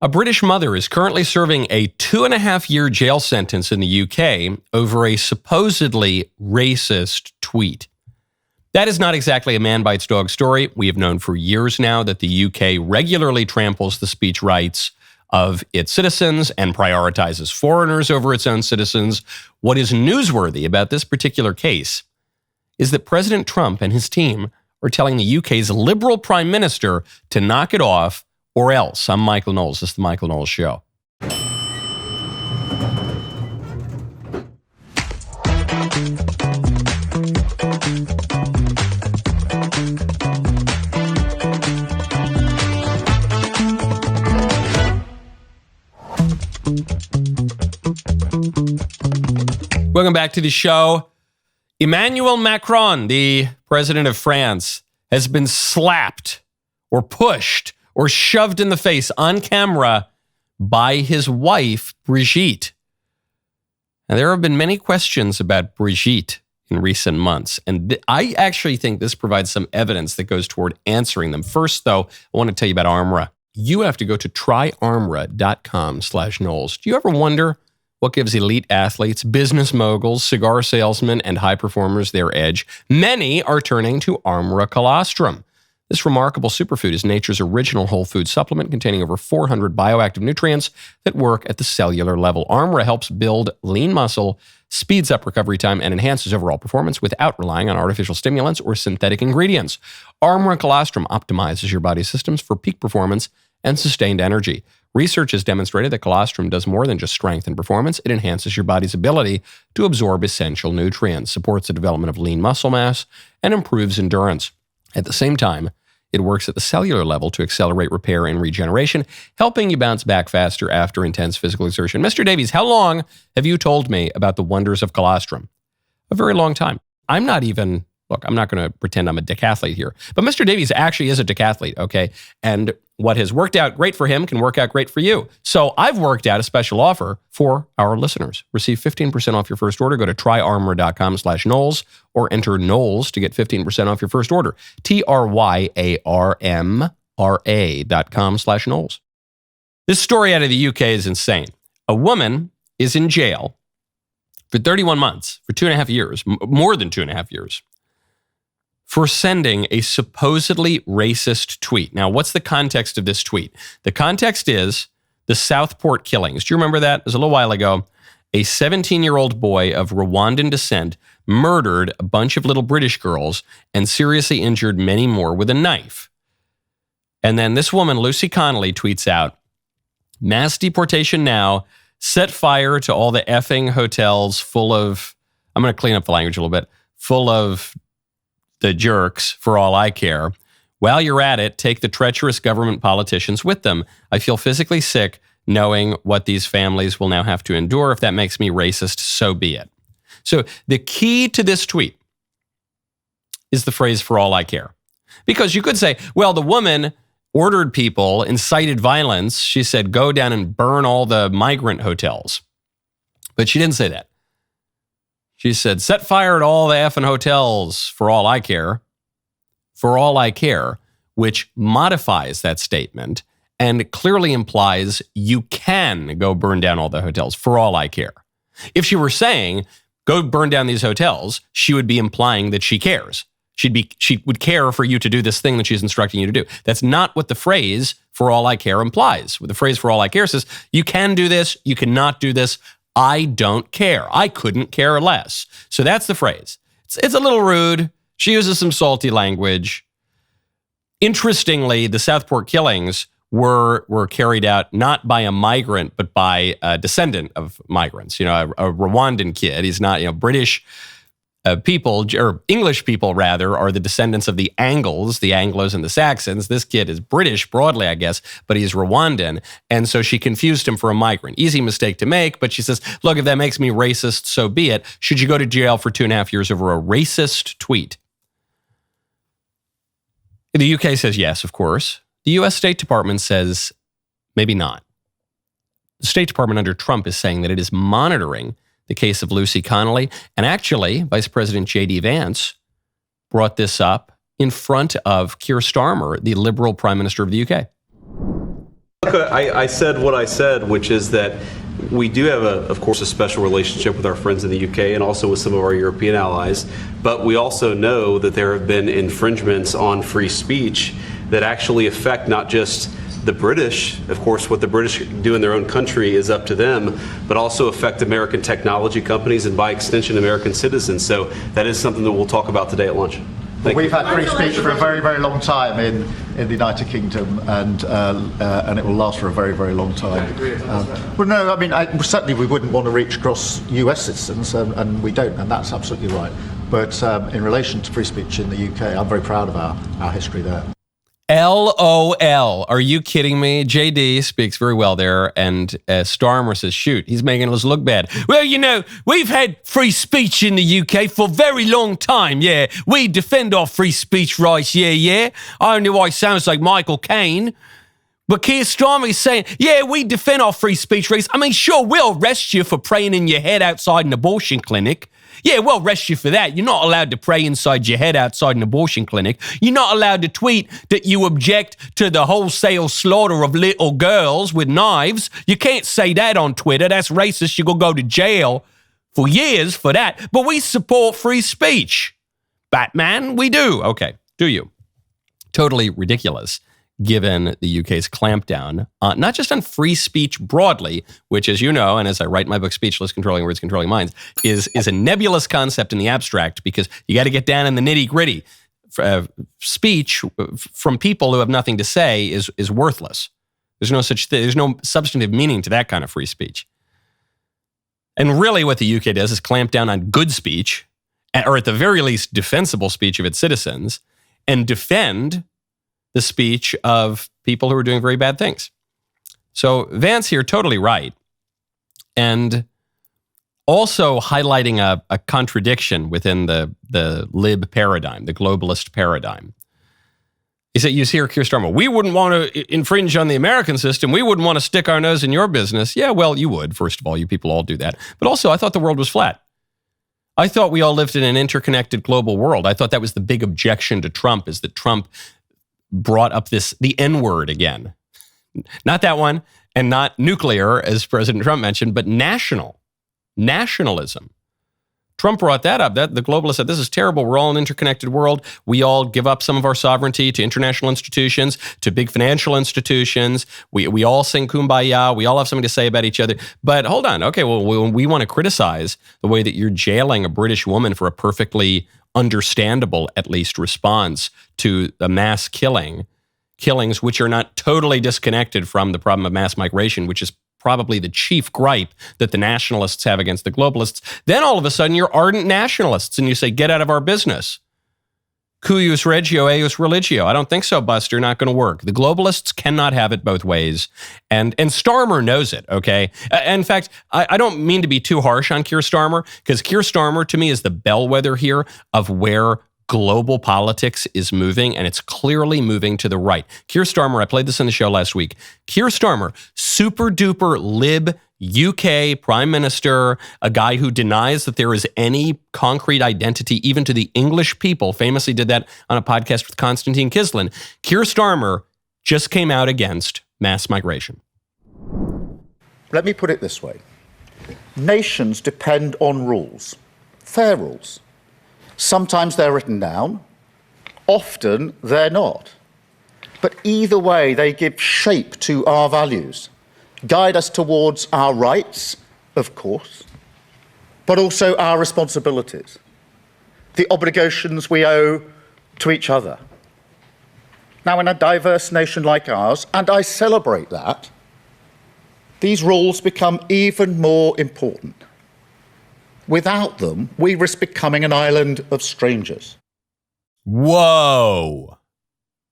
A British mother is currently serving a 2.5-year jail sentence in the UK over a supposedly racist tweet. That is not exactly a man bites dog story. We have known for years now that the UK regularly tramples the speech rights of its citizens and prioritizes foreigners over its own citizens. What is newsworthy about this particular case is that President Trump and his team are telling the UK's Liberal Prime Minister to knock it off or else. I'm Michael Knowles. This is the Michael Knowles Show. Welcome back to the show. Emmanuel Macron, the president of France, has been slapped or pushed or shoved in the face on camera by his wife, Brigitte. Now, there have been many questions about Brigitte in recent months, and I actually think this provides some evidence that goes toward answering them. First, though, I want to tell you about Armra. You have to go to tryarmra.com/Knowles. Do you ever wonder what gives elite athletes, business moguls, cigar salesmen, and high performers their edge? Many are turning to Armra colostrum. This remarkable superfood is nature's original whole food supplement containing over 400 bioactive nutrients that work at the cellular level. Armra helps build lean muscle, speeds up recovery time, and enhances overall performance without relying on artificial stimulants or synthetic ingredients. Armra colostrum optimizes your body's systems for peak performance and sustained energy. Research has demonstrated that colostrum does more than just strengthen performance. It enhances your body's ability to absorb essential nutrients, supports the development of lean muscle mass, and improves endurance. At the same time, it works at the cellular level to accelerate repair and regeneration, helping you bounce back faster after intense physical exertion. Mr. Davies, how long have you told me about the wonders of colostrum? A very long time. I'm not going to pretend I'm a decathlete here, but Mr. Davies actually is a decathlete, okay? And what has worked out great for him can work out great for you. So I've worked out a special offer for our listeners. Receive 15% off your first order. Go to tryarmor.com/Knowles or enter Knowles to get 15% off your first order. TRYARMRA.com/Knowles. This story out of the UK is insane. A woman is in jail for 31 months, for 2.5 years, more than 2.5 years, for sending a supposedly racist tweet. Now, what's the context of this tweet? The context is the Southport killings. Do you remember that? It was a little while ago. A 17-year-old boy of Rwandan descent murdered a bunch of little British girls and seriously injured many more with a knife. And then this woman, Lucy Connolly, tweets out, "Mass deportation now. Set fire to all the effing hotels full of," I'm going to clean up the language a little bit, "full of the jerks, for all I care. While you're at it, take the treacherous government politicians with them. I feel physically sick knowing what these families will now have to endure. If that makes me racist, so be it." So the key to this tweet is the phrase, "for all I care." Because you could say, well, the woman ordered people, incited violence. She said, go down and burn all the migrant hotels. But she didn't say that. She said, set fire at all the effing hotels, for all I care. For all I care, which modifies that statement and clearly implies you can go burn down all the hotels, for all I care. If she were saying, go burn down these hotels, she would be implying that she cares. She would care for you to do this thing that she's instructing you to do. That's not what the phrase, for all I care, implies. What the phrase, for all I care, says, you can do this, you cannot do this, I don't care. I couldn't care less. So that's the phrase. It's a little rude. She uses some salty language. Interestingly, the Southport killings were carried out not by a migrant, but by a descendant of migrants. You know, a Rwandan kid. He's not, British people, or English people rather, are the descendants of the Angles, the Anglos and the Saxons. This kid is British broadly, I guess, but he's Rwandan. And so she confused him for a migrant. Easy mistake to make, but she says, look, if that makes me racist, so be it. Should you go to jail for 2.5 years over a racist tweet? The UK says yes, of course. The US State Department says maybe not. The State Department under Trump is saying that it is monitoring the case of Lucy Connolly. And actually, Vice President J.D. Vance brought this up in front of Keir Starmer, the Liberal Prime Minister of the UK. I said what I said, which is that we do have, of course, a special relationship with our friends in the UK and also with some of our European allies. But we also know that there have been infringements on free speech that actually affect not just the British. Of course, what the British do in their own country is up to them, but also affect American technology companies and by extension American citizens. So that is something that we'll talk about today at lunch. We've had free speech for a very, very long time in the United Kingdom, and it will last for a very, very long time. Well, no, I mean, certainly we wouldn't want to reach across US citizens, and we don't, and that's absolutely right. But in relation to free speech in the UK, I'm very proud of our history there. LOL. Are you kidding me? JD speaks very well there, and Starmer says, shoot, he's making us look bad. Well, you know, we've had free speech in the UK for a very long time, yeah. We defend our free speech rights, yeah. I don't know why it sounds like Michael Caine. But Keir Starmer is saying, yeah, we defend our free speech rights. I mean, sure, we'll arrest you for praying in your head outside an abortion clinic. Yeah, we'll arrest you for that. You're not allowed to pray inside your head outside an abortion clinic. You're not allowed to tweet that you object to the wholesale slaughter of little girls with knives. You can't say that on Twitter. That's racist. You're going to go to jail for years for that. But we support free speech. Batman, we do. Okay, do you? Totally ridiculous, given the UK's clampdown, not just on free speech broadly, which, as you know, and as I write in my book, Speechless, Controlling Words, Controlling Minds, is a nebulous concept in the abstract, because you got to get down in the nitty-gritty. Speech from people who have nothing to say is worthless. There's no such thing. There's no substantive meaning to that kind of free speech. And really what the UK does is clamp down on good speech, or at the very least defensible speech of its citizens, and defend the speech of people who are doing very bad things. So Vance here, totally right. And also highlighting a contradiction within the lib paradigm, the globalist paradigm. He said, you hear Keir Starmer, we wouldn't want to infringe on the American system. We wouldn't want to stick our nose in your business. Yeah, well, you would, first of all. You people all do that. But also, I thought the world was flat. I thought we all lived in an interconnected global world. I thought that was the big objection to Trump, is that Trump brought up the N-word again. Not that one, and not nuclear, as President Trump mentioned, but nationalism. Trump brought that up. The globalists said, this is terrible. We're all an interconnected world. We all give up some of our sovereignty to international institutions, to big financial institutions. We all sing Kumbaya. We all have something to say about each other. But hold on. Okay, well, we want to criticize the way that you're jailing a British woman for a perfectly understandable, at least, response to the mass killings, which are not totally disconnected from the problem of mass migration, which is probably the chief gripe that the nationalists have against the globalists. Then all of a sudden you're ardent nationalists and you say, get out of our business. Cuius regio, eius religio. I don't think so, Buster. Not going to work. The globalists cannot have it both ways. And Starmer knows it, okay? In fact, I don't mean to be too harsh on Keir Starmer, because Keir Starmer, to me, is the bellwether here of where global politics is moving, and it's clearly moving to the right. Keir Starmer, I played this on the show last week. Keir Starmer, super duper lib UK prime minister, a guy who denies that there is any concrete identity even to the English people, famously did that on a podcast with Konstantin Kislin. Keir Starmer just came out against mass migration. Let me put it this way. Nations depend on rules, fair rules. Sometimes they're written down, often they're not. But either way, they give shape to our values, guide us towards our rights, of course, but also our responsibilities, the obligations we owe to each other. Now, in a diverse nation like ours, and I celebrate that, these rules become even more important. Without them, we risk becoming an island of strangers. Whoa.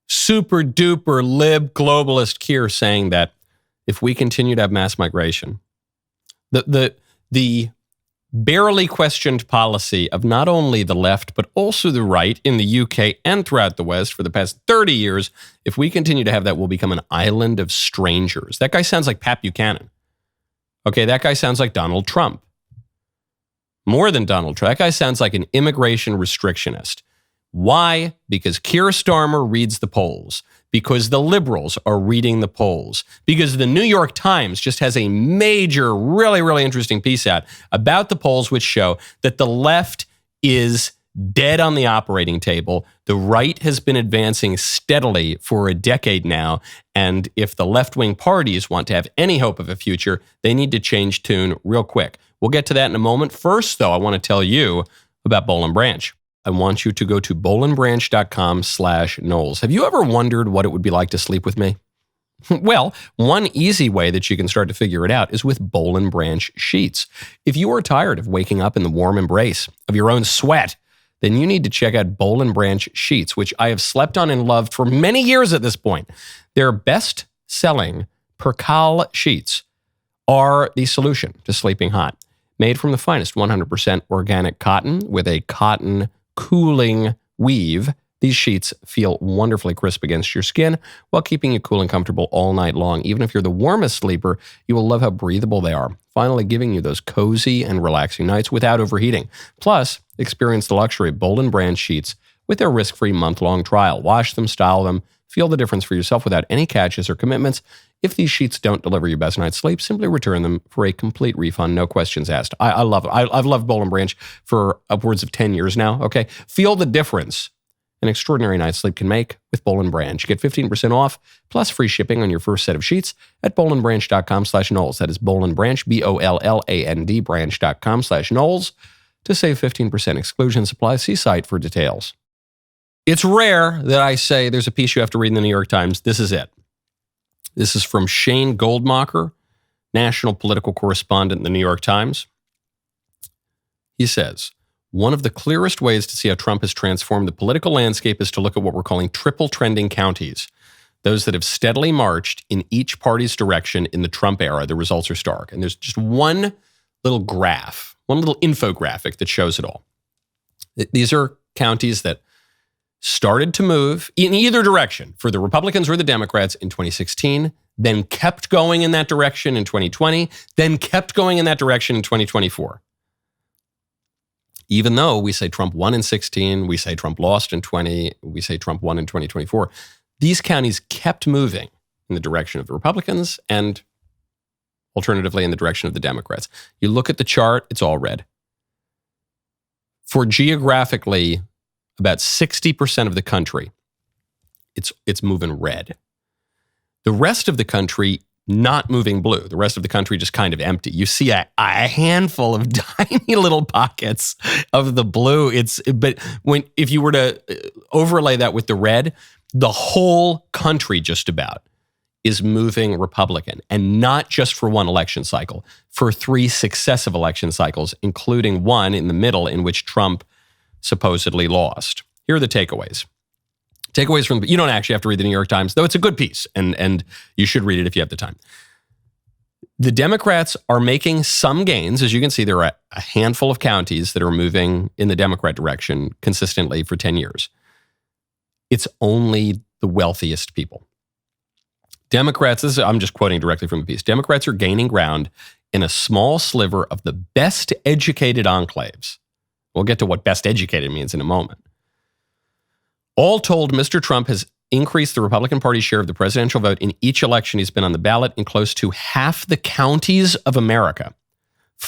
Super duper lib globalist Keir saying that if we continue to have mass migration, the barely questioned policy of not only the left, but also the right in the UK and throughout the West for the past 30 years, if we continue to have that, we'll become an island of strangers. That guy sounds like Pat Buchanan. Okay, that guy sounds like Donald Trump. More than Donald Trump. That guy sounds like an immigration restrictionist. Why? Because Keir Starmer reads the polls. Because the liberals are reading the polls. Because the New York Times just has a major, really, really interesting piece out about the polls, which show that the left is dead on the operating table. The right has been advancing steadily for a decade now. And if the left-wing parties want to have any hope of a future, they need to change tune real quick. We'll get to that in a moment. First, though, I want to tell you about Boll & Branch. I want you to go to bowlandbranch.com/Knowles. Have you ever wondered what it would be like to sleep with me? Well, one easy way that you can start to figure it out is with Boll & Branch sheets. If you are tired of waking up in the warm embrace of your own sweat, then you need to check out Boll & Branch sheets, which I have slept on and loved for many years at this point. Their best-selling percale sheets are the solution to sleeping hot. Made from the finest 100% organic cotton with a cotton cooling weave, these sheets feel wonderfully crisp against your skin while keeping you cool and comfortable all night long. Even if you're the warmest sleeper, you will love how breathable they are, finally giving you those cozy and relaxing nights without overheating. Plus, experience the luxury of Boll & Branch sheets with their risk-free month-long trial. Wash them, style them, feel the difference for yourself without any catches or commitments. If these sheets don't deliver your best night's sleep, simply return them for a complete refund, no questions asked. I love it. I've loved Boll & Branch for upwards of 10 years now, okay? Feel the difference an extraordinary night's sleep can make with Boll & Branch. Get 15% off plus free shipping on your first set of sheets at bowlandbranch.com/Knowles. That is Boll & Branch, BOLLAND, branch.com/Knowles to save 15%. Exclusion supplies. See site for details. It's rare that I say there's a piece you have to read in the New York Times. This is it. This is from Shane Goldmacher, national political correspondent in the New York Times. He says, one of the clearest ways to see how Trump has transformed the political landscape is to look at what we're calling triple trending counties, those that have steadily marched in each party's direction in the Trump era. The results are stark. And there's just one little graph, one little infographic that shows it all. These are counties that started to move in either direction for the Republicans or the Democrats in 2016, then kept going in that direction in 2020, then kept going in that direction in 2024. Even though we say Trump won in 16, we say Trump lost in 20, we say Trump won in 2024, these counties kept moving in the direction of the Republicans and alternatively in the direction of the Democrats. You look at the chart, it's all red. For geographically about 60% of the country, it's moving red. The rest of the country not moving blue. The rest of the country just kind of empty. You see a handful of tiny little pockets of the blue. But if you were to overlay that with the red, the whole country just about is moving Republican, and not just for one election cycle, for 3 successive election cycles, including one in the middle in which Trump supposedly lost. Here are the takeaways. Takeaways from, you don't actually have to read the New York Times, though it's a good piece, and you should read it if you have the time. The Democrats are making some gains. As you can see, there are a handful of counties that are moving in the Democrat direction consistently for 10 years. It's only the wealthiest people. Democrats, I'm just quoting directly from the piece, Democrats are gaining ground in a small sliver of the best educated enclaves. We'll get to what best educated means in a moment. All told, Mr. Trump has increased the Republican Party's share of the presidential vote in each election he's been on the ballot in close to half the counties of America.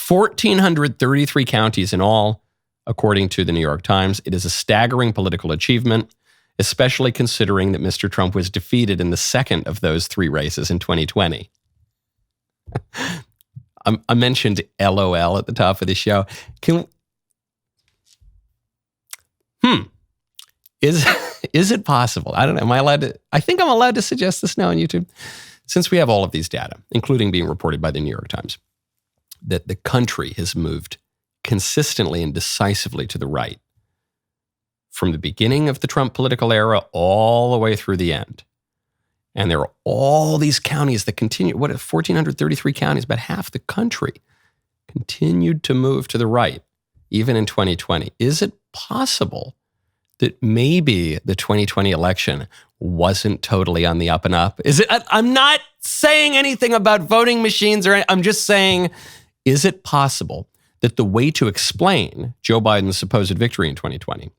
1,433 counties in all, according to the New York Times. It is a staggering political achievement, especially considering that Mr. Trump was defeated in the second of those 3 races in 2020. I mentioned LOL at the top of the show. Is it possible? I don't know. Am I allowed to? I think I'm allowed to suggest this now on YouTube. Since we have all of these data, including being reported by the New York Times, that the country has moved consistently and decisively to the right from the beginning of the Trump political era all the way through the end. And there are all these counties that continue. 1,433 counties, about half the country, continued to move to the right, even in 2020. Is it possible that maybe the 2020 election wasn't totally on the up and up? I'm not saying anything about voting machines I'm just saying, is it possible that the way to explain Joe Biden's supposed victory in 2020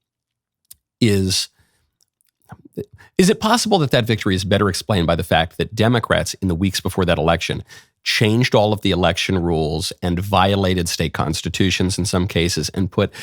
is it possible that that victory is better explained by the fact that Democrats in the weeks before that election changed all of the election rules and violated state constitutions in some cases and put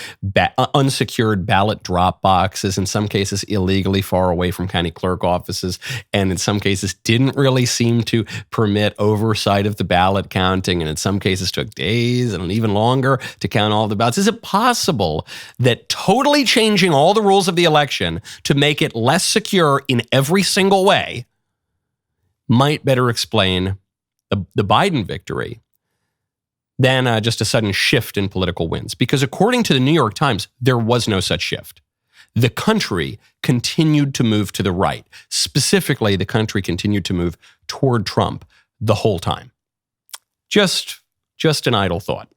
unsecured ballot drop boxes, in some cases illegally far away from county clerk offices, and in some cases didn't really seem to permit oversight of the ballot counting, and in some cases took days and even longer to count all the ballots? Is it possible that totally changing all the rules of the election to make it less secure in every single way might better explain the Biden victory than just a sudden shift in political winds? Because according to the New York Times, there was no such shift. The country continued to move to the right. Specifically, the country continued to move toward Trump the whole time. Just an idle thought.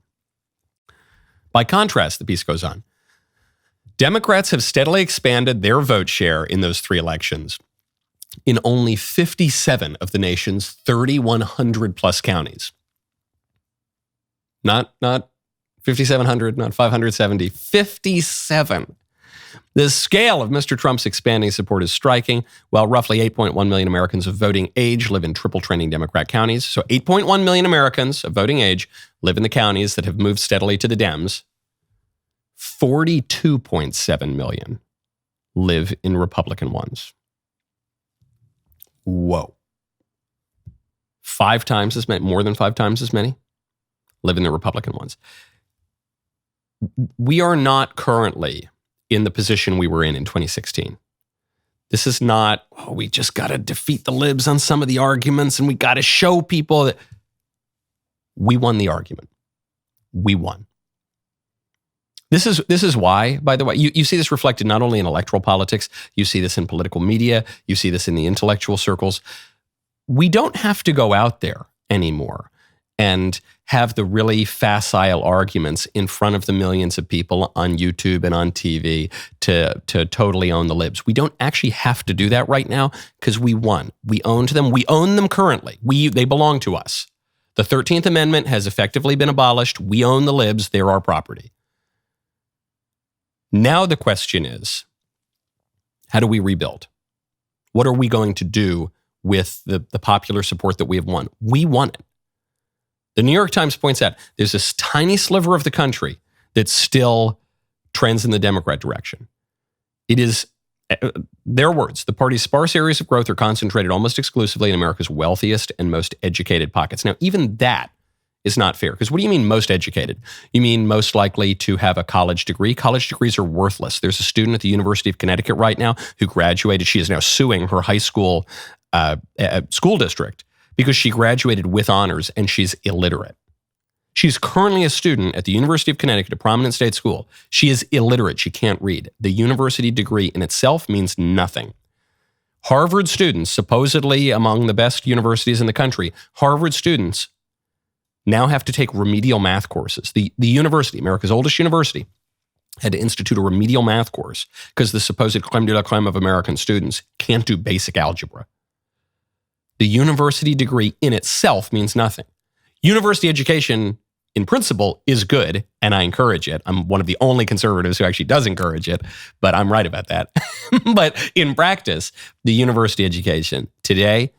By contrast, the piece goes on, Democrats have steadily expanded their vote share in those three elections in only 57 of the nation's 3,100 plus counties. Not 5,700, not 570, 57. The scale of Mr. Trump's expanding support is striking. While roughly 8.1 million Americans of voting age live in triple trending Democrat counties, so 8.1 million Americans of voting age live in the counties that have moved steadily to the Dems, 42.7 million live in Republican ones. Whoa. 5 times as many, more than 5 times as many, live in the Republican ones. We are not currently in the position we were in 2016. This is not, we just got to defeat the libs on some of the arguments and we got to show people that we won the argument. We won. This is why, by the way, you see this reflected not only in electoral politics, you see this in political media, you see this in the intellectual circles. We don't have to go out there anymore and have the really facile arguments in front of the millions of people on YouTube and on TV to totally own the libs. We don't actually have to do that right now because we won. We owned them. We own them currently. They belong to us. The 13th Amendment has effectively been abolished. We own the libs. They're our property. Now the question is, how do we rebuild? What are we going to do with the popular support that we have won? We won it. The New York Times points out there's this tiny sliver of the country that still trends in the Democrat direction. It is, their words, the party's sparse areas of growth are concentrated almost exclusively in America's wealthiest and most educated pockets. Now, even that is not fair. Because what do you mean most educated? You mean most likely to have a college degree? College degrees are worthless. There's a student at the University of Connecticut right now who graduated. She is now suing her high school school district because she graduated with honors and she's illiterate. She's currently a student at the University of Connecticut, a prominent state school. She is illiterate. She can't read. The university degree in itself means nothing. Harvard students, supposedly among the best universities in the country, Harvard students now have to take remedial math courses. The university, America's oldest university, had to institute a remedial math course because the supposed crème de la crème of American students can't do basic algebra. The university degree in itself means nothing. University education, in principle, is good, and I encourage it. I'm one of the only conservatives who actually does encourage it, but I'm right about that. But in practice, the university education today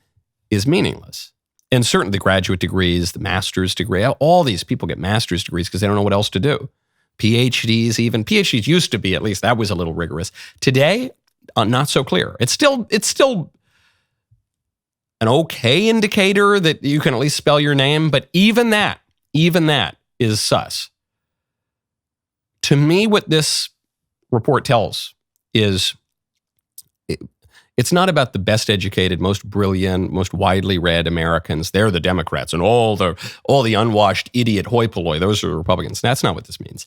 is meaningless. And certainly the graduate degrees, the master's degree, all these people get master's degrees because they don't know what else to do. PhDs even. PhDs used to be, at least that was a little rigorous. Today, not so clear. It's still an okay indicator that you can at least spell your name, but even that is sus. To me, what this report tells is it's not about the best educated, most brilliant, most widely read Americans. They're the Democrats, and all the unwashed idiot hoi polloi, those are the Republicans. That's not what this means.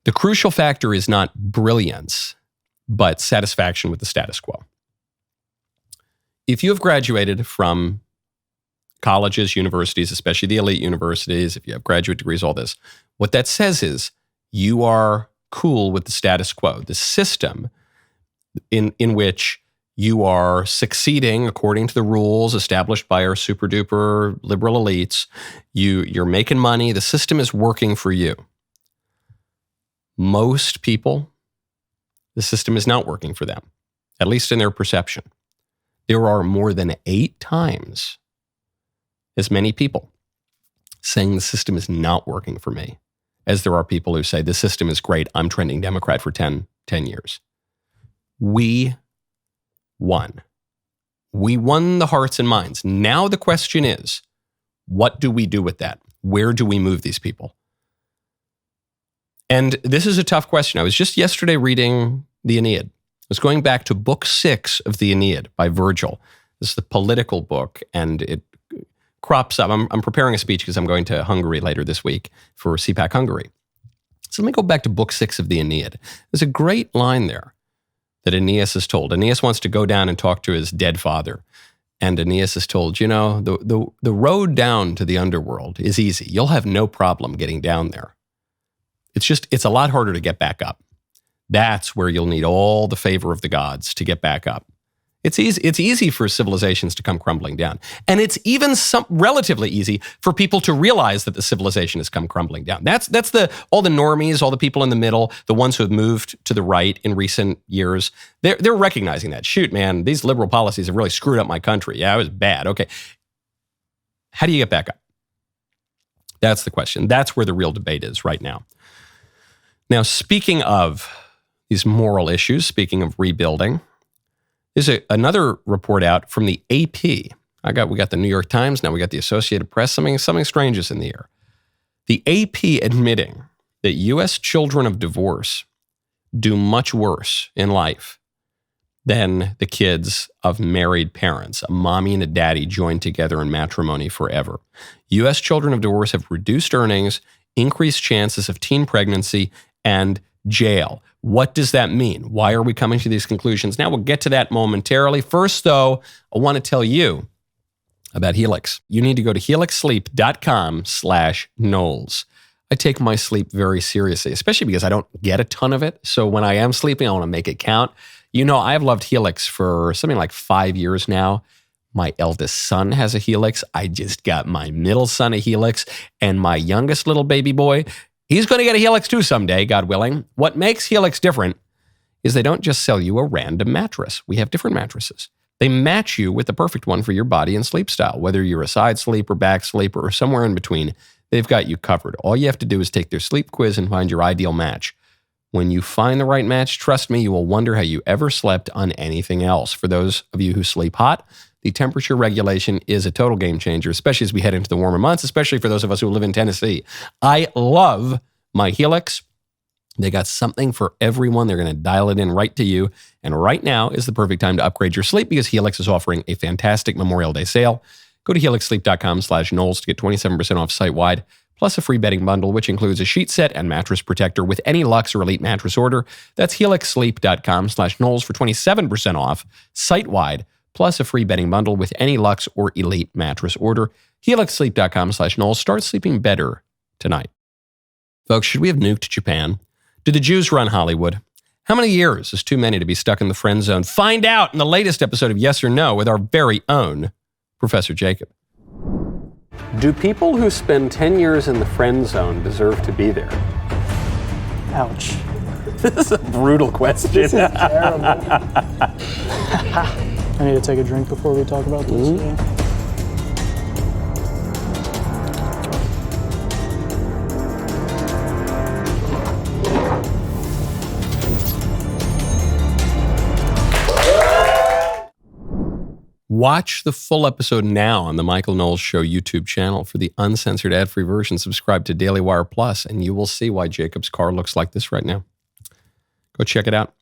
The crucial factor is not brilliance, but satisfaction with the status quo. If you have graduated from colleges, universities, especially the elite universities, if you have graduate degrees, all this, what that says is you are cool with the status quo, the system in which you are succeeding according to the rules established by our super duper liberal elites. You're making money. The system is working for you. Most people The system is not working for them, at least in their perception. There are more than 8 times as many people saying the system is not working for me as there are people who say the system is great. I'm trending Democrat for 10 years. We won. We won the hearts and minds. Now the question is, what do we do with that? Where do we move these people? And this is a tough question. I was just yesterday reading the Aeneid. I was going back to book 6 of the Aeneid by Virgil. This is the political book, and it crops up. I'm preparing a speech because I'm going to Hungary later this week for CPAC Hungary. So let me go back to book 6 of the Aeneid. There's a great line there that Aeneas is told. Aeneas wants to go down and talk to his dead father. And Aeneas is told, the road down to the underworld is easy. You'll have no problem getting down there. It's a lot harder to get back up. That's where you'll need all the favor of the gods to get back up. It's easy for civilizations to come crumbling down. And it's even relatively easy for people to realize that the civilization has come crumbling down. That's all the normies, all the people in the middle, the ones who have moved to the right in recent years. They're recognizing that. Shoot, man, these liberal policies have really screwed up my country. Yeah, it was bad. Okay. How do you get back up? That's the question. That's where the real debate is right now. Now, speaking of these moral issues, speaking of rebuilding, there's another report out from the AP. We got the New York Times, now we got the Associated Press. Something strange is in the air. The AP admitting that U.S. children of divorce do much worse in life than the kids of married parents, a mommy and a daddy joined together in matrimony forever. U.S. children of divorce have reduced earnings, increased chances of teen pregnancy, and jail. What does that mean? Why are we coming to these conclusions? Now, we'll get to that momentarily. First, though, I want to tell you about Helix. You need to go to helixsleep.com/Knowles. I take my sleep very seriously, especially because I don't get a ton of it. So when I am sleeping, I want to make it count. I've loved Helix for something like 5 years now. My eldest son has a Helix. I just got my middle son a Helix. And my youngest little baby boy, he's going to get a Helix too someday, God willing. What makes Helix different is they don't just sell you a random mattress. We have different mattresses. They match you with the perfect one for your body and sleep style. Whether you're a side sleeper, back sleeper, or somewhere in between, they've got you covered. All you have to do is take their sleep quiz and find your ideal match. When you find the right match, trust me, you will wonder how you ever slept on anything else. For those of you who sleep hot, the temperature regulation is a total game changer, especially as we head into the warmer months, especially for those of us who live in Tennessee. I love my Helix. They got something for everyone. They're going to dial it in right to you. And right now is the perfect time to upgrade your sleep because Helix is offering a fantastic Memorial Day sale. Go to helixsleep.com/Knowles to get 27% off site-wide, plus a free bedding bundle, which includes a sheet set and mattress protector with any Luxe or Elite mattress order. That's helixsleep.com/Knowles for 27% off site-wide, plus a free bedding bundle with any Luxe or Elite mattress order. helixsleep.com/Knowles. Start sleeping better tonight. Folks, should we have nuked Japan? Do the Jews run Hollywood? How many years is too many to be stuck in the friend zone? Find out in the latest episode of Yes or No with our very own Professor Jacob. Do people who spend 10 years in the friend zone deserve to be there? Ouch. This is a brutal question. This is terrible. I need to take a drink before we talk about this. Yeah. Watch the full episode now on the Michael Knowles Show YouTube channel. For the uncensored ad-free version, subscribe to DailyWire Plus, and you will see why Jacob's car looks like this right now. Go check it out.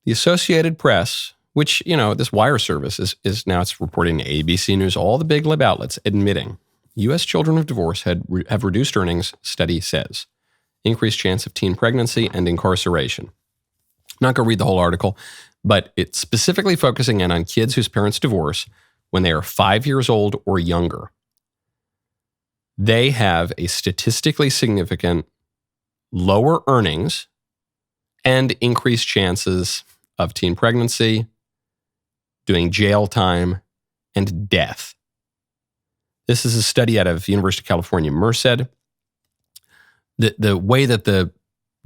The Associated Press, which, this wire service is now it's reporting to ABC News, all the big lib outlets admitting U.S. children of divorce have reduced earnings, study says. Increased chance of teen pregnancy and incarceration. I'm not going to read the whole article, but it's specifically focusing in on kids whose parents divorce when they are 5 years old or younger. They have a statistically significant lower earnings and increased chances of teen pregnancy, doing jail time, and death. This is a study out of University of California, Merced. The way that the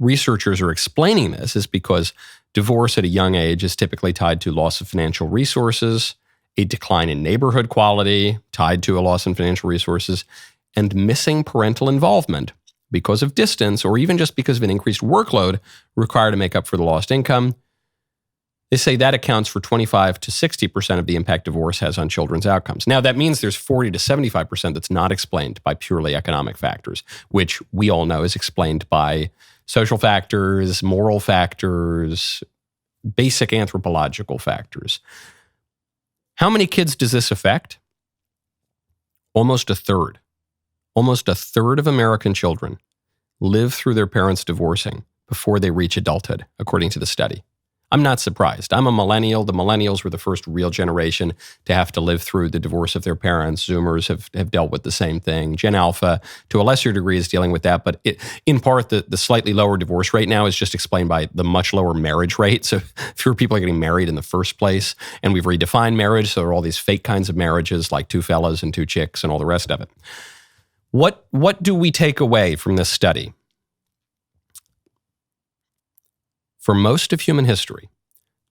researchers are explaining this is because divorce at a young age is typically tied to loss of financial resources, a decline in neighborhood quality tied to a loss in financial resources, and missing parental involvement because of distance or even just because of an increased workload required to make up for the lost income. They say that accounts for 25 to 60% of the impact divorce has on children's outcomes. Now, that means there's 40 to 75% that's not explained by purely economic factors, which we all know is explained by social factors, moral factors, basic anthropological factors. How many kids does this affect? Almost a third. Almost a third of American children live through their parents divorcing before they reach adulthood, according to the study. I'm not surprised. I'm a millennial. The millennials were the first real generation to have to live through the divorce of their parents. Zoomers have dealt with the same thing. Gen Alpha, to a lesser degree, is dealing with that. But in part, the slightly lower divorce rate now is just explained by the much lower marriage rate. So fewer people are getting married in the first place. And we've redefined marriage. So there are all these fake kinds of marriages like two fellas and two chicks and all the rest of it. What do we take away from this study? For most of human history,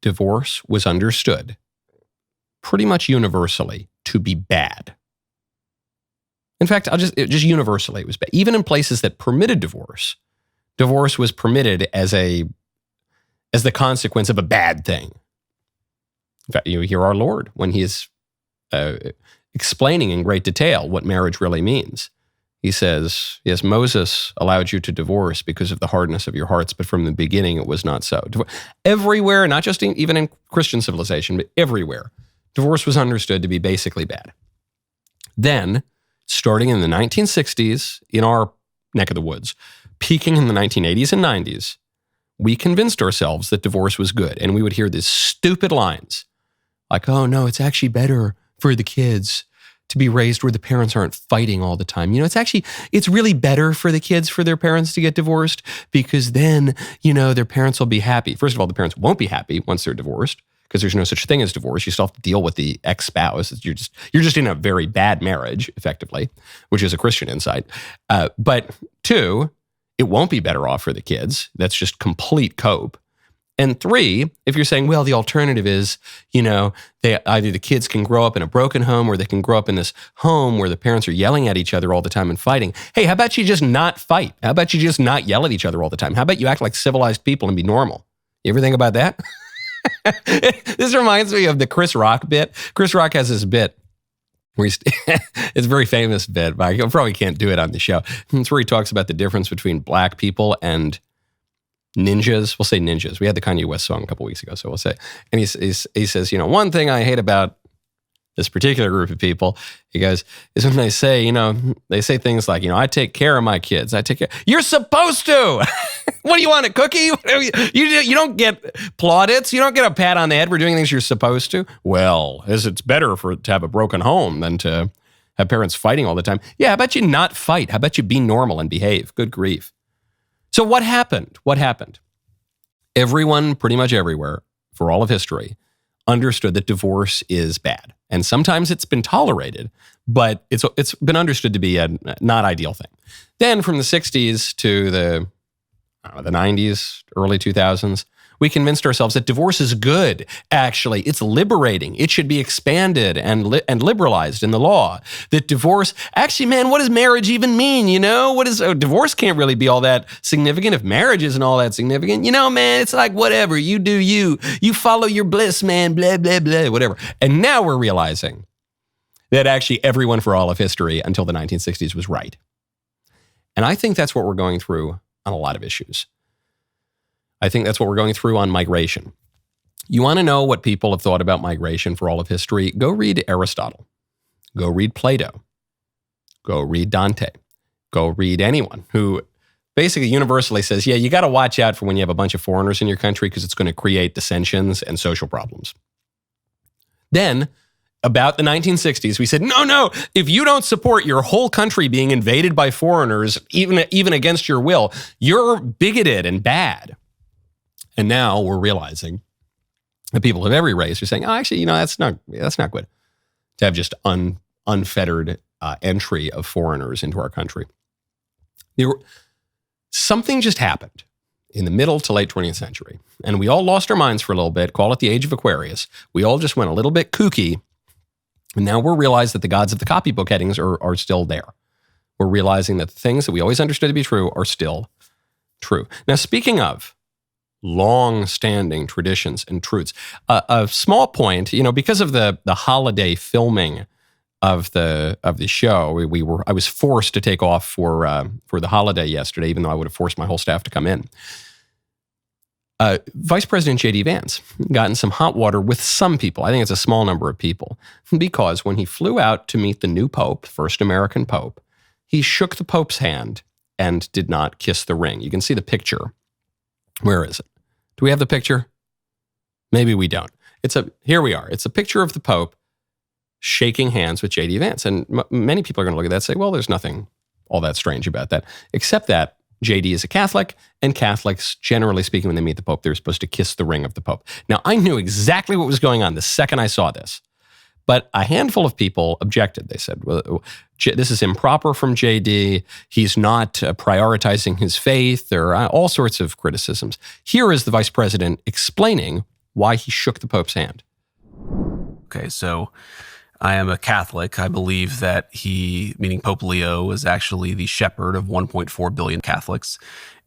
divorce was understood pretty much universally to be bad. In fact, just universally it was bad. Even in places that permitted divorce, divorce was permitted as the consequence of a bad thing. In fact, you hear our Lord when he is explaining in great detail what marriage really means. He says, yes, Moses allowed you to divorce because of the hardness of your hearts, but from the beginning it was not so. Everywhere, not just even in Christian civilization, but everywhere, divorce was understood to be basically bad. Then, starting in the 1960s, in our neck of the woods, peaking in the 1980s and 90s, we convinced ourselves that divorce was good. And we would hear these stupid lines like, oh no, it's actually better for the kids to be raised where the parents aren't fighting all the time. It's really better for the kids for their parents to get divorced because then, their parents will be happy. First of all, the parents won't be happy once they're divorced because there's no such thing as divorce. You still have to deal with the ex-spouse. You're just in a very bad marriage, effectively, which is a Christian insight. But two, it won't be better off for the kids. That's just complete cope. And three, if you're saying, well, the alternative is, either the kids can grow up in a broken home or they can grow up in this home where the parents are yelling at each other all the time and fighting. Hey, how about you just not fight? How about you just not yell at each other all the time? How about you act like civilized people and be normal? You ever think about that? This reminds me of the Chris Rock bit. Chris Rock has this bit where it's a very famous bit, but I probably can't do it on the show. It's where he talks about the difference between black people and ninjas. We'll say ninjas. We had the Kanye West song a couple weeks ago, so we'll say. And he says, one thing I hate about this particular group of people, he goes, is when they say, they say things like, I take care of my kids. I take care. You're supposed to. What do you want, a cookie? You don't get plaudits. You don't get a pat on the head for doing things you're supposed to. Well, it's better to have a broken home than to have parents fighting all the time. Yeah, how about you not fight? How about you be normal and behave? Good grief. So what happened? Everyone, pretty much everywhere, for all of history, understood that divorce is bad. And sometimes it's been tolerated, but it's been understood to be a not ideal thing. Then from the 60s to the 90s, early 2000s, we convinced ourselves that divorce is good. Actually, it's liberating. It should be expanded and liberalized in the law. That divorce, actually, man, what does marriage even mean? Divorce can't really be all that significant if marriage isn't all that significant. Man, it's like whatever. You do you. You follow your bliss, man, blah, blah, blah, whatever. And now we're realizing that actually everyone for all of history until the 1960s was right. And I think that's what we're going through on a lot of issues. I think that's what we're going through on migration. You want to know what people have thought about migration for all of history? Go read Aristotle. Go read Plato. Go read Dante. Go read anyone who basically universally says, yeah, you got to watch out for when you have a bunch of foreigners in your country because it's going to create dissensions and social problems. Then, about the 1960s, we said, no, if you don't support your whole country being invaded by foreigners, even against your will, you're bigoted and bad. And now we're realizing that people of every race are saying, oh, actually, that's not good to have just unfettered entry of foreigners into our country. Something just happened. in the middle to late 20th century. And we all lost our minds for a little bit, call it the age of Aquarius. We all just went a little bit kooky. And now we're realized that the gods of the copybook headings are still there. We're realizing that the things that we always understood to be true are still true. Now, speaking of long-standing traditions and truths, a small point, because of the holiday filming of the show, I was forced to take off for the holiday yesterday, even though I would have forced my whole staff to come in. Vice President J.D. Vance got in some hot water with some people. I think it's a small number of people, because when he flew out to meet the new Pope, first American Pope, he shook the Pope's hand and did not kiss the ring. You can see the picture. Where is it? Do we have the picture? Maybe we don't. Here we are. It's a picture of the Pope shaking hands with J.D. Vance. And many people are going to look at that and say, well, there's nothing all that strange about that, except that J.D. is a Catholic, and Catholics, generally speaking, when they meet the Pope, they're supposed to kiss the ring of the Pope. Now, I knew exactly what was going on the second I saw this, but a handful of people objected. They said, well, this is improper from J.D. He's not prioritizing his faith. There are all sorts of criticisms. Here is the vice president explaining why he shook the Pope's hand. Okay, so I am a Catholic. I believe that he, meaning Pope Leo, is actually the shepherd of 1.4 billion Catholics.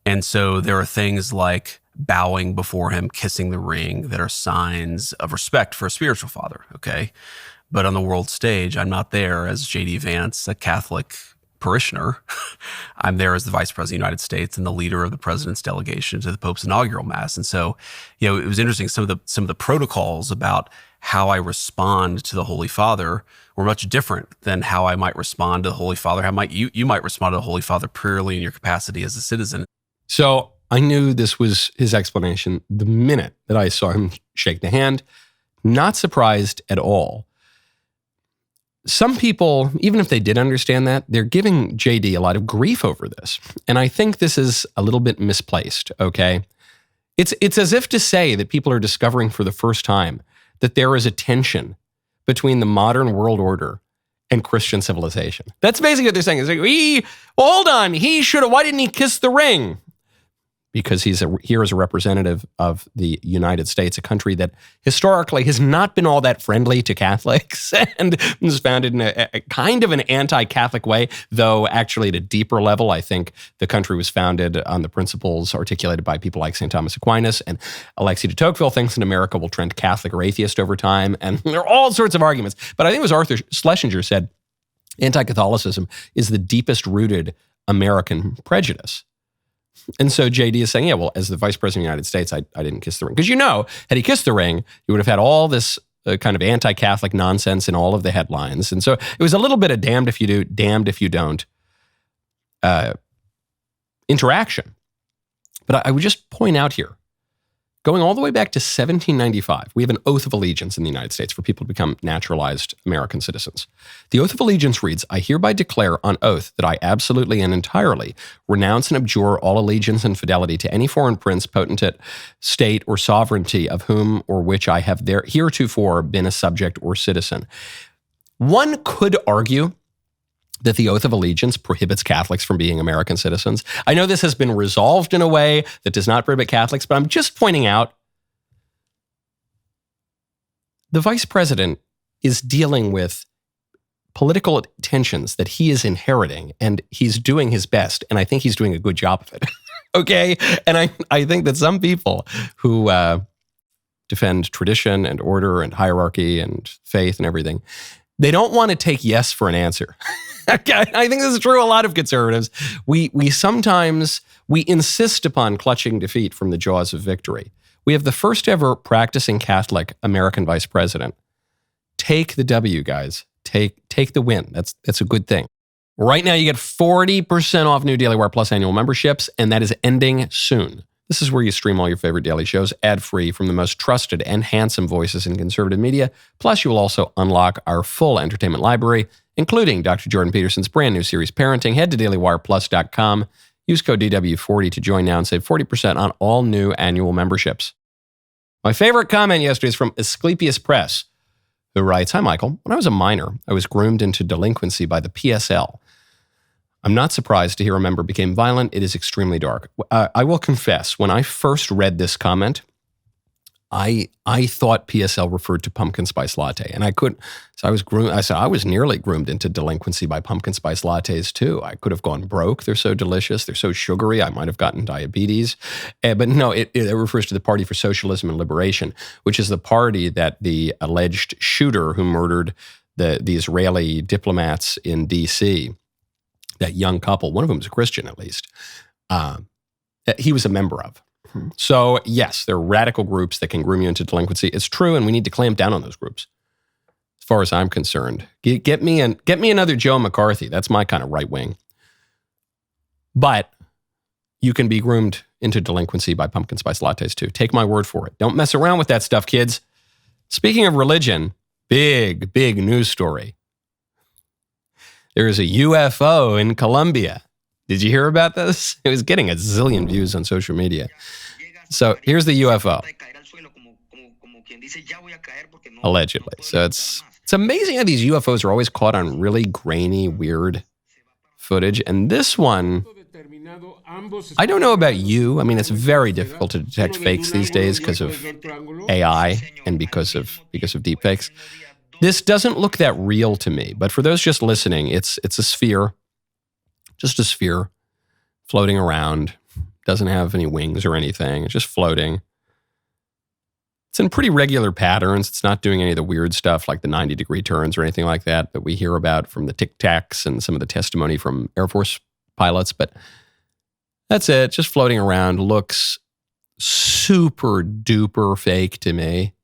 And so there are things like bowing before him, kissing the ring, that are signs of respect for a spiritual father, okay? But on the world stage, I'm not there as J.D. Vance, a Catholic parishioner. I'm there as the Vice President of the United States and the leader of the President's delegation to the Pope's inaugural Mass. And so, it was interesting. Some of the protocols about how I respond to the Holy Father were much different than how I might respond to the Holy Father. How you might respond to the Holy Father purely in your capacity as a citizen. So I knew this was his explanation the minute that I saw him shake the hand. Not surprised at all. Some people, even if they did understand that, they're giving JD a lot of grief over this. And I think this is a little bit misplaced, okay? It's as if to say that people are discovering for the first time that there is a tension between the modern world order and Christian civilization. That's basically what they're saying. It's like, hold on, why didn't he kiss the ring? Because he's here as a representative of the United States, a country that historically has not been all that friendly to Catholics and was founded in a kind of an anti-Catholic way, though actually at a deeper level, I think the country was founded on the principles articulated by people like St. Thomas Aquinas, and Alexis de Tocqueville thinks that America will trend Catholic or atheist over time, and there are all sorts of arguments. But I think it was Arthur Schlesinger said, anti-Catholicism is the deepest rooted American prejudice. And so JD is saying, yeah, well, as the Vice President of the United States, I didn't kiss the ring. Because had he kissed the ring, you would have had all this kind of anti-Catholic nonsense in all of the headlines. And so it was a little bit of damned if you do, damned if you don't interaction. But I would just point out here, going all the way back to 1795, we have an oath of allegiance in the United States for people to become naturalized American citizens. The oath of allegiance reads, I hereby declare on oath that I absolutely and entirely renounce and abjure all allegiance and fidelity to any foreign prince, potentate, state, or sovereignty of whom or which I have heretofore been a subject or citizen. One could argue that the oath of allegiance prohibits Catholics from being American citizens. I know this has been resolved in a way that does not prohibit Catholics, but I'm just pointing out the vice president is dealing with political tensions that he is inheriting, and he's doing his best, and I think he's doing a good job of it. Okay? And I think that some people who defend tradition and order and hierarchy and faith and everything, they don't want to take yes for an answer. I think this is true of a lot of conservatives. We sometimes insist upon clutching defeat from the jaws of victory. We have the first ever practicing Catholic American vice president. Take the W, guys. Take the win. That's a good thing. Right now, you get 40% off new DailyWire Plus annual memberships, and that is ending soon. This is where you stream all your favorite daily shows ad-free from the most trusted and handsome voices in conservative media. Plus, you will also unlock our full entertainment library, including Dr. Jordan Peterson's brand new series, Parenting. Head to DailyWirePlus.com. Use code DW40 to join now and save 40% on all new annual memberships. My favorite comment yesterday is from Asclepius Press, who writes, Hi, Michael. When I was a minor, I was groomed into delinquency by the PSL. I'm not surprised to hear a member became violent. It is extremely dark. I will confess, when I first read this comment, I thought PSL referred to pumpkin spice latte, and I couldn't. So I was nearly groomed into delinquency by pumpkin spice lattes too. I could have gone broke. They're so delicious. They're so sugary. I might have gotten diabetes. But no, it refers to the Party for Socialism and Liberation, which is the party that the alleged shooter who murdered the Israeli diplomats in D.C., that young couple, one of them was a Christian at least, he was a member of. So yes, there are radical groups that can groom you into delinquency. It's true, and we need to clamp down on those groups. As far as I'm concerned, get me another Joe McCarthy. That's my kind of right wing. But you can be groomed into delinquency by pumpkin spice lattes too. Take my word for it. Don't mess around with that stuff, kids. Speaking of religion, big news story. There is a UFO in Colombia. Did you hear about this? It was getting a zillion views on social media. So here's the UFO. Allegedly. So it's amazing how these UFOs are always caught on really grainy, weird footage. And this one, I don't know about you. I mean, it's very difficult to detect fakes these days because of AI and because of deepfakes. This doesn't look that real to me. But for those just listening, it's a sphere. Just a sphere floating around. Doesn't have any wings or anything. It's just floating. It's in pretty regular patterns. It's not doing any of the weird stuff like the 90-degree turns or anything like that we hear about from the Tic Tacs and some of the testimony from Air Force pilots. But that's it. Just floating around. Looks super duper fake to me.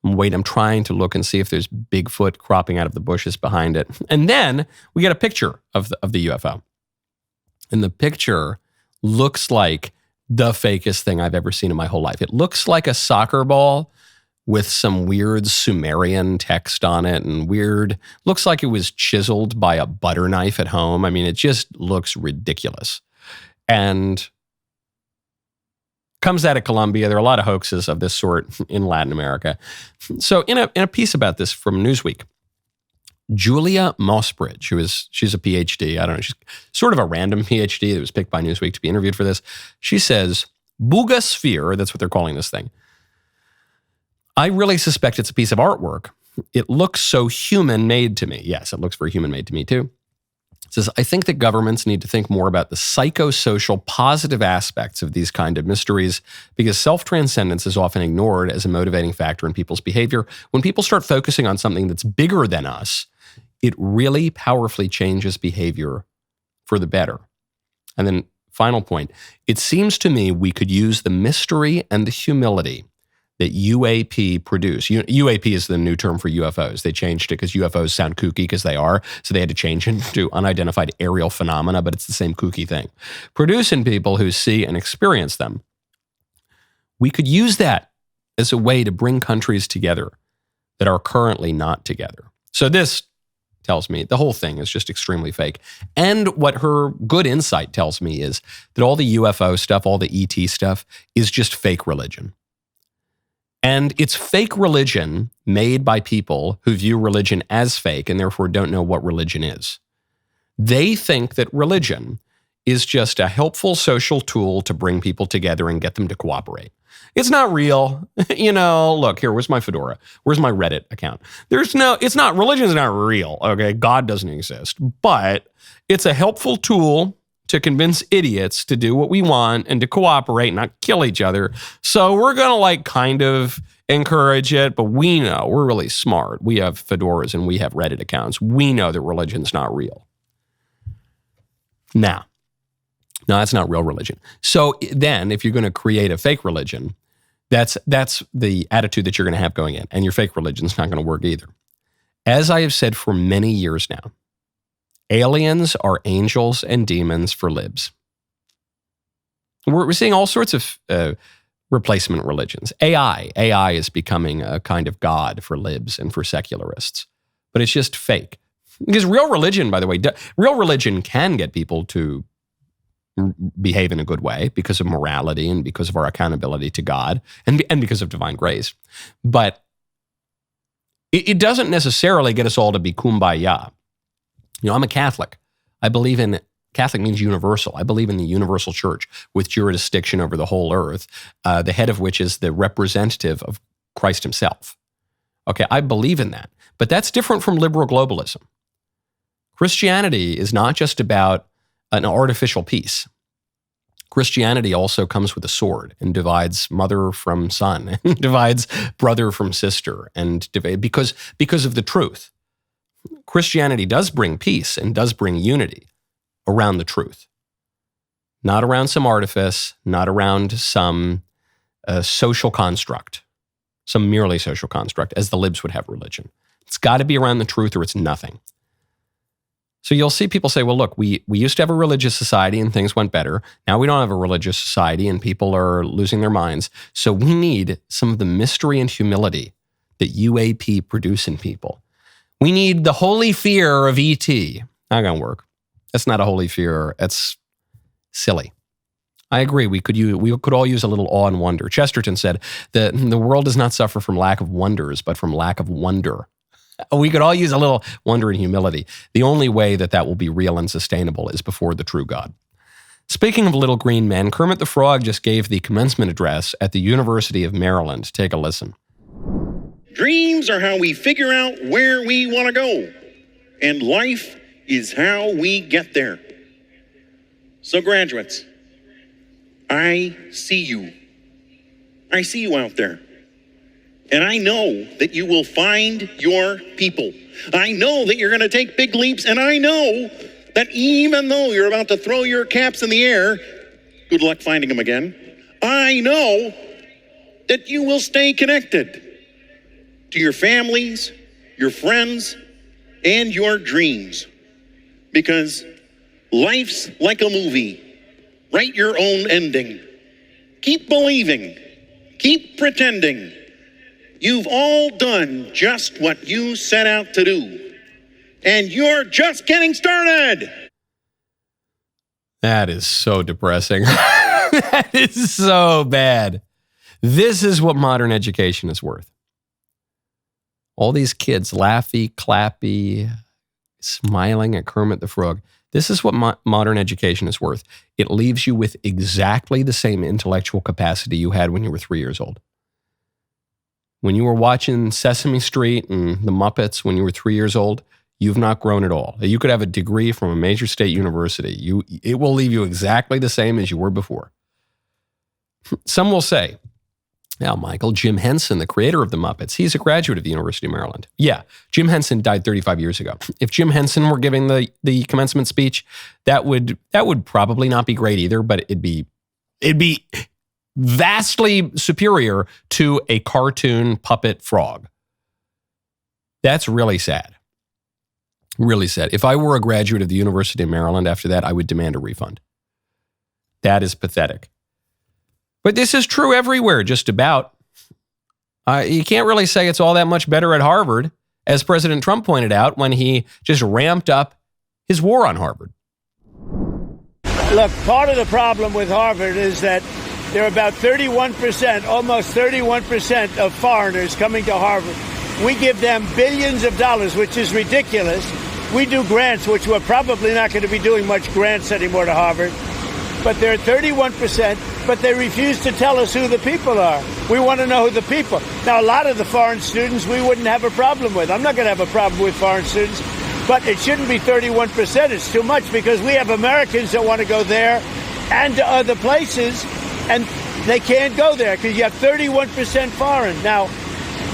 I'm trying to look and see if there's Bigfoot cropping out of the bushes behind it. And then we get a picture of the UFO. And the picture looks like the fakest thing I've ever seen in my whole life. It looks like a soccer ball with some weird Sumerian text on it and looks like it was chiseled by a butter knife at home. I mean, it just looks ridiculous. And comes out of Colombia. There are a lot of hoaxes of this sort in Latin America. So in a piece about this from Newsweek, Julia Mossbridge, she's a PhD. I don't know. She's sort of a random PhD that was picked by Newsweek to be interviewed for this. She says, Boogosphere, that's what they're calling this thing. I really suspect it's a piece of artwork. It looks so human-made to me. Yes, it looks very human-made to me too. It says, I think that governments need to think more about the psychosocial positive aspects of these kind of mysteries because self-transcendence is often ignored as a motivating factor in people's behavior. When people start focusing on something that's bigger than us, it really powerfully changes behavior for the better. And then final point, it seems to me we could use the mystery and the humility that UAP produce. UAP is the new term for UFOs. They changed it because UFOs sound kooky because they are, so they had to change it to unidentified aerial phenomena, but it's the same kooky thing. Produce in people who see and experience them. We could use that as a way to bring countries together that are currently not together. So this tells me the whole thing is just extremely fake. And what her good insight tells me is that all the UFO stuff, all the ET stuff is just fake religion. And it's fake religion made by people who view religion as fake and therefore don't know what religion is. They think that religion is just a helpful social tool to bring people together and get them to cooperate. It's not real. Look, here, where's my fedora? Where's my Reddit account? Religion's not real, okay? God doesn't exist. But it's a helpful tool to convince idiots to do what we want and to cooperate, not kill each other. So we're going to kind of encourage it, but we know we're really smart. We have fedoras and we have Reddit accounts. We know that religion's not real. No, that's not real religion. So then if you're going to create a fake religion, that's the attitude that you're going to have going in, and your fake religion's not going to work either. As I have said for many years now, aliens are angels and demons for libs. We're seeing all sorts of replacement religions. AI is becoming a kind of god for libs and for secularists. But it's just fake. Because real religion, by the way, real religion can get people to behave in a good way because of morality and because of our accountability to God and because of divine grace. But it doesn't necessarily get us all to be kumbaya. I'm a Catholic. Catholic means universal. I believe in the universal church with jurisdiction over the whole earth, the head of which is the representative of Christ himself. Okay, I believe in that. But that's different from liberal globalism. Christianity is not just about an artificial peace. Christianity also comes with a sword and divides mother from son, and divides brother from sister, and because of the truth. Christianity does bring peace and does bring unity around the truth, not around some artifice, not around some social construct, some merely social construct, as the libs would have religion. It's got to be around the truth or it's nothing. So you'll see people say, well, look, we used to have a religious society and things went better. Now we don't have a religious society and people are losing their minds. So we need some of the mystery and humility that UAP produce in people. We need the holy fear of ET. Not going to work. That's not a holy fear. That's silly. I agree. We could all use a little awe and wonder. Chesterton said that the world does not suffer from lack of wonders, but from lack of wonder. We could all use a little wonder and humility. The only way that will be real and sustainable is before the true God. Speaking of little green men, Kermit the Frog just gave the commencement address at the University of Maryland. Take a listen. Dreams are how we figure out where we want to go, and life is how we get there. So graduates, I see you. I see you out there. And I know that you will find your people. I know that you're going to take big leaps, and I know that even though you're about to throw your caps in the air, good luck finding them again, I know that you will stay connected to your families, your friends, and your dreams. Because life's like a movie. Write your own ending. Keep believing. Keep pretending. You've all done just what you set out to do. And you're just getting started. That is so depressing. That is so bad. This is what modern education is worth. All these kids laughy, clappy, smiling at Kermit the Frog. This is what modern education is worth. It leaves you with exactly the same intellectual capacity you had when you were 3 years old. When you were watching Sesame Street and the Muppets when you were 3 years old, you've not grown at all. You could have a degree from a major state university. It will leave you exactly the same as you were before. Some will say, now, Michael, Jim Henson, the creator of the Muppets, he's a graduate of the University of Maryland. Yeah, Jim Henson died 35 years ago. If Jim Henson were giving the commencement speech, that would probably not be great either, but it'd be vastly superior to a cartoon puppet frog. That's really sad. Really sad. If I were a graduate of the University of Maryland after that, I would demand a refund. That is pathetic. But this is true everywhere, just about. You can't really say it's all that much better at Harvard, as President Trump pointed out when he just ramped up his war on Harvard. Look, part of the problem with Harvard is that there are about 31%, almost 31% of foreigners coming to Harvard. We give them billions of dollars, which is ridiculous. We do grants, which we're probably not going to be doing much grants anymore to Harvard. But they're 31%, but they refuse to tell us who the people are. We want to know who the people. Now, a lot of the foreign students we wouldn't have a problem with. I'm not going to have a problem with foreign students, but it shouldn't be 31%. It's too much because we have Americans that want to go there and to other places, and they can't go there because you have 31% foreign. Now,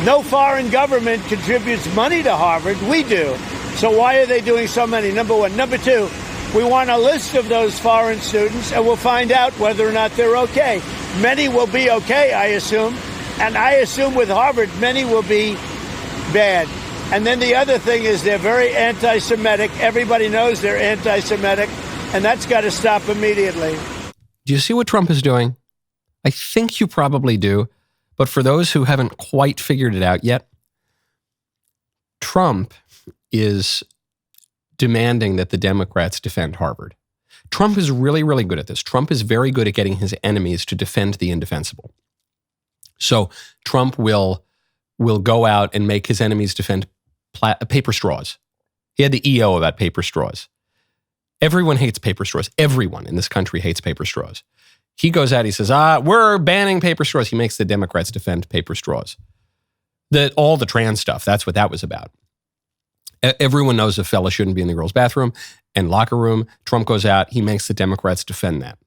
no foreign government contributes money to Harvard. We do. So why are they doing so many? Number one. Number two, we want a list of those foreign students, and we'll find out whether or not they're okay. Many will be okay, I assume. And I assume with Harvard, many will be bad. And then the other thing is they're very anti-Semitic. Everybody knows they're anti-Semitic, and that's got to stop immediately. Do you see what Trump is doing? I think you probably do. But for those who haven't quite figured it out yet, Trump is demanding that the Democrats defend Harvard. Trump is really, really good at this. Trump is very good at getting his enemies to defend the indefensible. So Trump will go out and make his enemies defend paper straws. He had the EO about paper straws. Everyone hates paper straws. Everyone in this country hates paper straws. He goes out, he says, we're banning paper straws. He makes the Democrats defend paper straws. All the trans stuff, that's what that was about. Everyone knows a fella shouldn't be in the girls' bathroom and locker room. Trump goes out, he makes the Democrats defend that.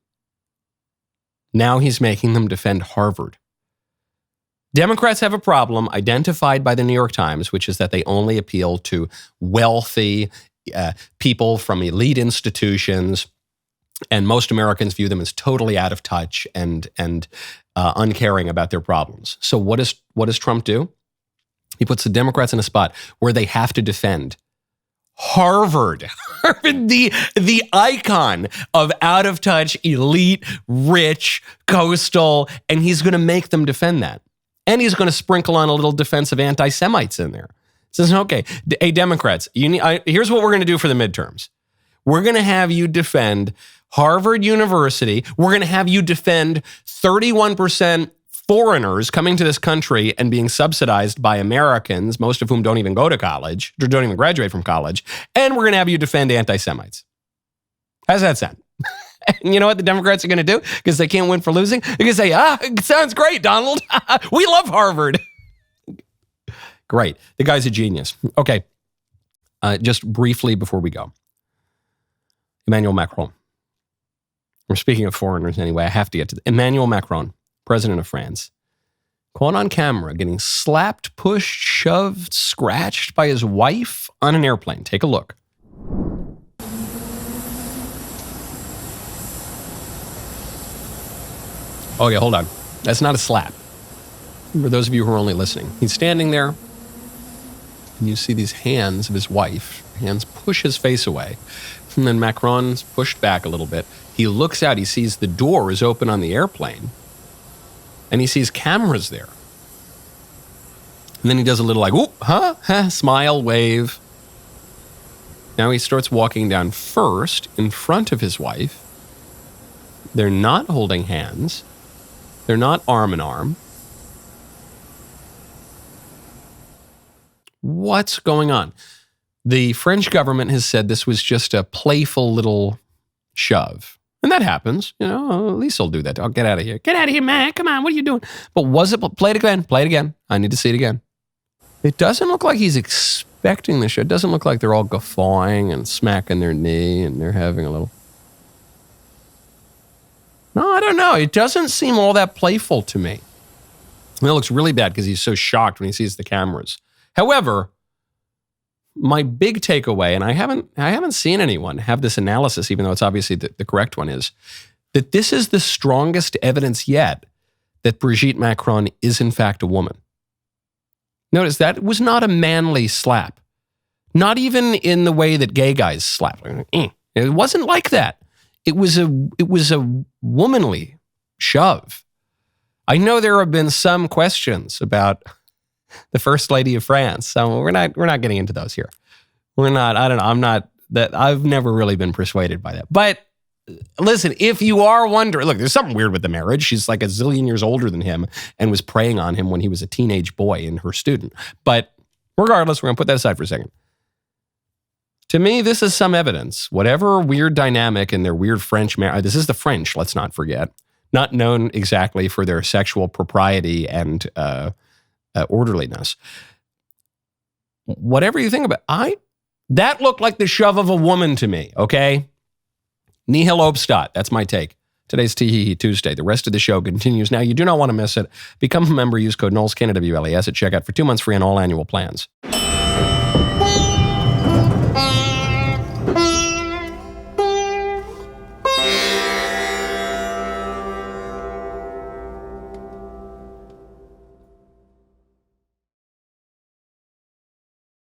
Now he's making them defend Harvard. Democrats have a problem identified by the New York Times, which is that they only appeal to wealthy people from elite institutions, and most Americans view them as totally out of touch and uncaring about their problems. So what does Trump do? He puts the Democrats in a spot where they have to defend Harvard, the icon of out of touch, elite, rich, coastal, and he's going to make them defend that. And he's going to sprinkle on a little defense of anti-Semites in there. Says, okay, hey, Democrats, here's what we're going to do for the midterms. We're going to have you defend Harvard University. We're going to have you defend 31% foreigners coming to this country and being subsidized by Americans, most of whom don't even go to college, or don't even graduate from college. And we're going to have you defend anti-Semites. How's that sound? And you know what the Democrats are going to do? Because they can't win for losing? They're going to say, it sounds great, Donald. We love Harvard. Great. The guy's a genius. Okay. Just briefly before we go. Emmanuel Macron. We're speaking of foreigners anyway. I have to get to Emmanuel Macron, president of France, caught on camera getting slapped, pushed, shoved, scratched by his wife on an airplane. Take a look. Oh, yeah, hold on. That's not a slap. For those of you who are only listening, he's standing there, and you see these hands of his wife. Hands push his face away. And then Macron's pushed back a little bit. He looks out. He sees the door is open on the airplane, and he sees cameras there. And then he does a little like, whoop, smile, wave. Now he starts walking down first in front of his wife. They're not holding hands. They're not arm in arm. What's going on? The French government has said this was just a playful little shove. And that happens. You know, at least I'll do that. I'll get out of here. Get out of here, man. Come on. What are you doing? But was it? Play it again. Play it again. I need to see it again. It doesn't look like he's expecting the show. It doesn't look like they're all guffawing and smacking their knee and they're having a little... No, I don't know. It doesn't seem all that playful to me. I mean, it looks really bad because he's so shocked when he sees the cameras. However, my big takeaway, and I haven't seen anyone have this analysis, even though it's obviously the correct one, is that this is the strongest evidence yet that Brigitte Macron is in fact a woman. Notice that was not a manly slap. Not even in the way that gay guys slap. It wasn't like that. It was a womanly shove. I know there have been some questions about the First Lady of France, so we're not getting into those here. We're not. I don't know. I've never really been persuaded by that. But listen, if you are wondering, look, there's something weird with the marriage. She's like a zillion years older than him and was preying on him when he was a teenage boy and her student. But regardless, we're gonna put that aside for a second. To me, this is some evidence. Whatever weird dynamic in their weird French marriage, this is the French, let's not forget, not known exactly for their sexual propriety and orderliness. Whatever you think about that looked like the shove of a woman to me, okay? Nihil obstat, that's my take. Today's Tee Tuesday. The rest of the show continues now. You do not want to miss it. Become a member. Use code Knowles, KNWLES at checkout for 2 months free on all annual plans.